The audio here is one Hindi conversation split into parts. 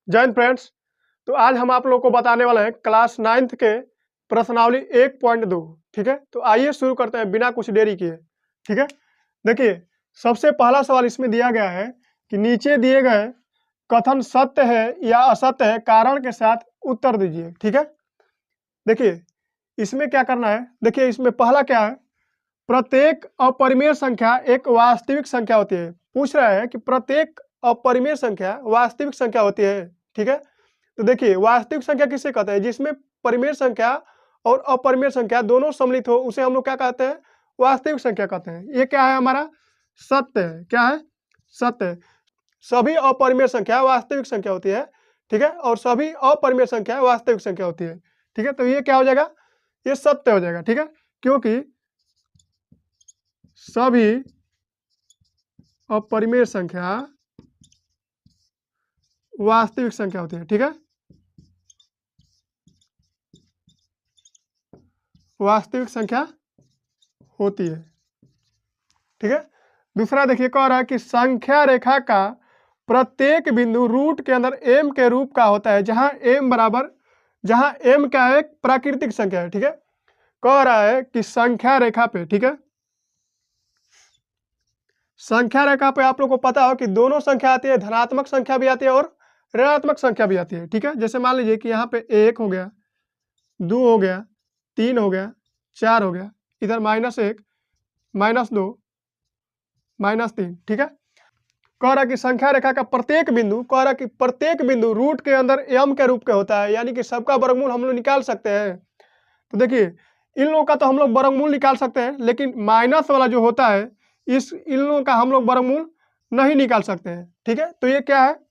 जय हिंद फ्रेंड्स। तो आज हम आप लोग को बताने वाले हैं क्लास 9th के प्रश्नावली 1.2। ठीक है, तो आइए शुरू करते हैं बिना कुछ देरी किए। ठीक है, देखिए सबसे पहला सवाल इसमें दिया गया है कि नीचे दिए गए कथन सत्य है या असत्य है, कारण के साथ उत्तर दीजिए। ठीक है, देखिए इसमें क्या करना है। देखिए इसमें पहला क्या है, प्रत्येक अपरिमेय संख्या एक वास्तविक संख्या होती है। पूछ रहा है कि प्रत्येक अपरिमेय संख्या वास्तविक संख्या होती है। ठीक है, तो देखिए वास्तविक संख्या किसे कहते हैं, जिसमें परिमेय संख्या और अपरिमेय संख्या दोनों सम्मिलित हो उसे हम लोग क्या कहते हैं, वास्तविक संख्या कहते हैं। ये क्या है, हमारा सत्य है। क्या है, सत्य है। सभी अपरिमेय संख्या वास्तविक संख्या होती है। ठीक है, और सभी अपरिमेय संख्या वास्तविक संख्या होती है। ठीक है, तो ये क्या हो जाएगा, ये सत्य हो जाएगा। ठीक है, क्योंकि सभी अपरिमेय संख्या वास्तविक संख्या होती है। ठीक है, वास्तविक संख्या होती है। ठीक है, दूसरा देखिए कह रहा है कि संख्या रेखा का प्रत्येक बिंदु रूट के अंदर m के रूप का होता है, जहां m क्या है, एक प्राकृतिक संख्या है। ठीक है, कह रहा है कि संख्या रेखा पे, ठीक है, संख्या रेखा पे आप लोग को पता हो कि दोनों संख्या आती है, धनात्मक संख्या भी आती है और ऋणात्मक संख्या भी आती है। ठीक है, जैसे मान लीजिए कि यहाँ पे 1 हो गया, 2 हो गया, 3 हो गया, 4 हो गया, इधर -1, -2, -3। ठीक है, कह रहा कि संख्या रेखा का प्रत्येक बिंदु, कह रहा कि प्रत्येक बिंदु रूट के अंदर m के रूप का होता है, यानी कि सबका वर्गमूल हम लोग निकाल सकते हैं। तो देखिए इन लोगों का तो हम लोग वर्गमूल निकाल सकते हैं, लेकिन माइनस वाला जो होता है इन लोगों का हम लोग वर्गमूल नहीं निकाल सकते हैं। ठीक है, तो ये क्या है,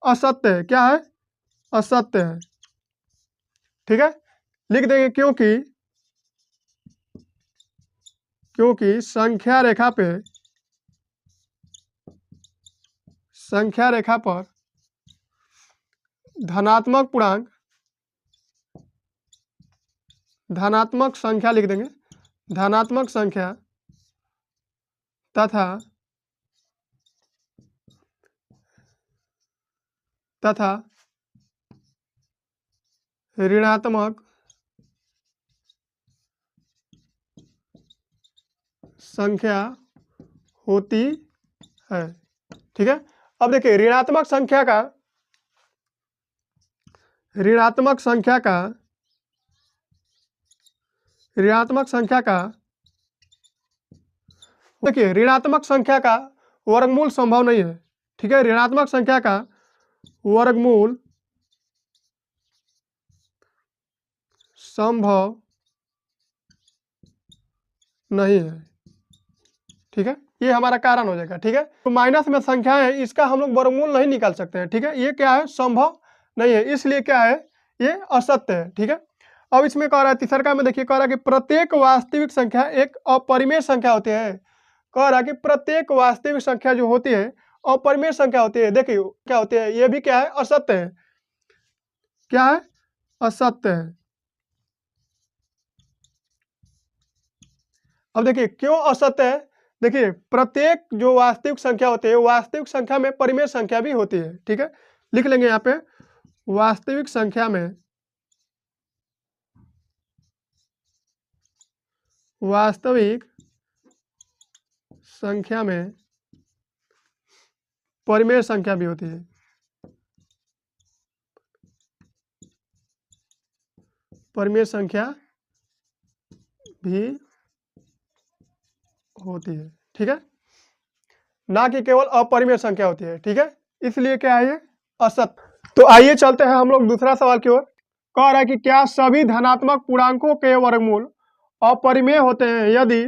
असत्य है। क्या है, असत्य है। ठीक है, लिख देंगे क्योंकि संख्या रेखा पर धनात्मक संख्या लिख देंगे, धनात्मक संख्या तथा ऋणात्मक संख्या होती है। ठीक है, अब देखिए ऋणात्मक संख्या का देखिए ऋणात्मक संख्या का वर्गमूल संभव नहीं है। ठीक है, ऋणात्मक संख्या का वर्गमूल संभव नहीं है। ठीक है, ये हमारा कारण हो जाएगा। ठीक है, तो माइनस में संख्या है, इसका हम लोग वर्गमूल नहीं निकाल सकते हैं। ठीक है, ये क्या है, संभव नहीं है, इसलिए क्या है, ये असत्य है। ठीक है, अब इसमें कह रहा है तीसरा में, देखिए कह रहा है कि प्रत्येक वास्तविक संख्या एक अपरिमेय संख्या होती है। कह रहा है कि प्रत्येक वास्तविक संख्या जो होती है अपरिमेय संख्या होती है। देखिए क्या होती है, ये भी क्या है, असत्य है। क्या है, असत्य है। अब देखिए क्यों असत्य है, देखिए प्रत्येक जो वास्तविक संख्या होती है, वास्तविक संख्या में परिमेय संख्या भी होती है। ठीक है, लिख लेंगे यहाँ पे, वास्तविक संख्या में परिमेय संख्या भी होती है। परिमेय संख्या भी होती है। ठीक है, ना कि केवल अपरिमेय संख्या होती है। ठीक है, इसलिए क्या है, ये असत्य। तो आइए चलते हैं हम लोग दूसरा सवाल की ओर। कह रहा है कि क्या सभी धनात्मक पूर्णांकों के वर्गमूल अपरिमेय होते हैं, यदि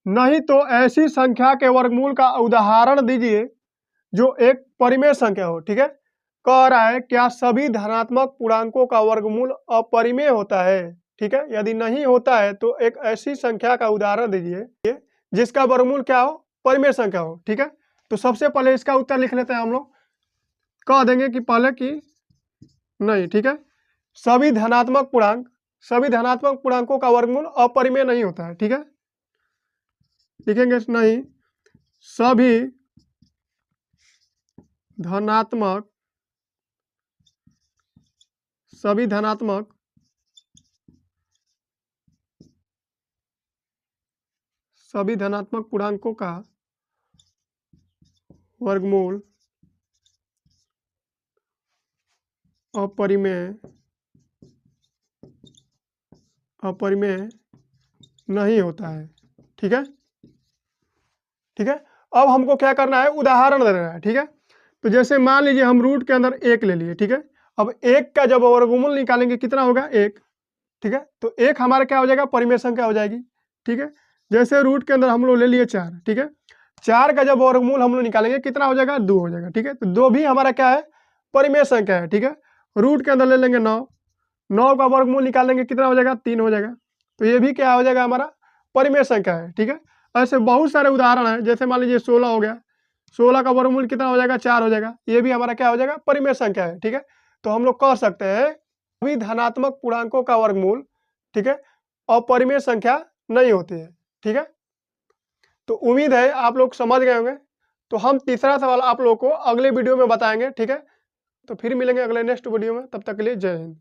नहीं तो ऐसी संख्या के वर्गमूल का उदाहरण दीजिए जो एक परिमेय संख्या हो। ठीक है, कह रहा है क्या सभी धनात्मक पूर्णांकों का वर्गमूल अपरिमेय होता है। ठीक है, यदि नहीं होता है तो एक ऐसी संख्या का उदाहरण दीजिए जिसका वर्गमूल क्या हो, परिमेय संख्या हो। ठीक है, तो सबसे पहले इसका उत्तर लिख लेते हैं हम लोग। कह देंगे कि पहले कि नहीं। ठीक है, सभी धनात्मक पूर्णांकों का वर्गमूल अपरिमेय नहीं होता है। ठीक है, लिखेंगे नहीं, सभी धनात्मक सभी धनात्मक पूर्णांकों का वर्गमूल अपरिमेय नहीं होता है। ठीक है, ठीक है। अब हमको क्या करना है, उदाहरण दे रहा है। ठीक है, तो जैसे मान लीजिए हम रूट के अंदर 1 ले लिए। ठीक है, अब 1 का जब वर्गमूल निकालेंगे कितना होगा, 1। ठीक है, तो 1 हमारा क्या हो जाएगा, परिमेय संख्या हो जाएगी। ठीक है, जैसे रूट के अंदर हम लोग ले लिए 4। ठीक है, 4 का जब वर्गमूल हम लोग निकालेंगे कितना हो जाएगा, 2 हो जाएगा। ठीक है, तो 2 भी हमारा क्या है, परिमेय संख्या है। ठीक है, रूट के अंदर ले लेंगे 9, 9 का वर्गमूल निकालेंगे कितना हो जाएगा, 3 हो जाएगा। तो ये भी क्या हो जाएगा, हमारा परिमेय संख्या है। ठीक है, ऐसे बहुत सारे उदाहरण हैं। जैसे मान लीजिए 16 हो गया, 16 का वर्गमूल कितना हो जाएगा, 4 हो जाएगा। ये भी हमारा क्या हो जाएगा, परिमेय संख्या है। ठीक है, तो हम लोग कह सकते हैं सभी धनात्मक पूर्णांकों का वर्गमूल, ठीक है, अपरिमेय संख्या नहीं होती है। ठीक है, तो उम्मीद है आप लोग समझ गए होंगे। तो हम तीसरा सवाल आप लोग को अगले वीडियो में बताएंगे। ठीक है, तो फिर मिलेंगे अगले नेक्स्ट वीडियो में, तब तक के लिए जय हिंद।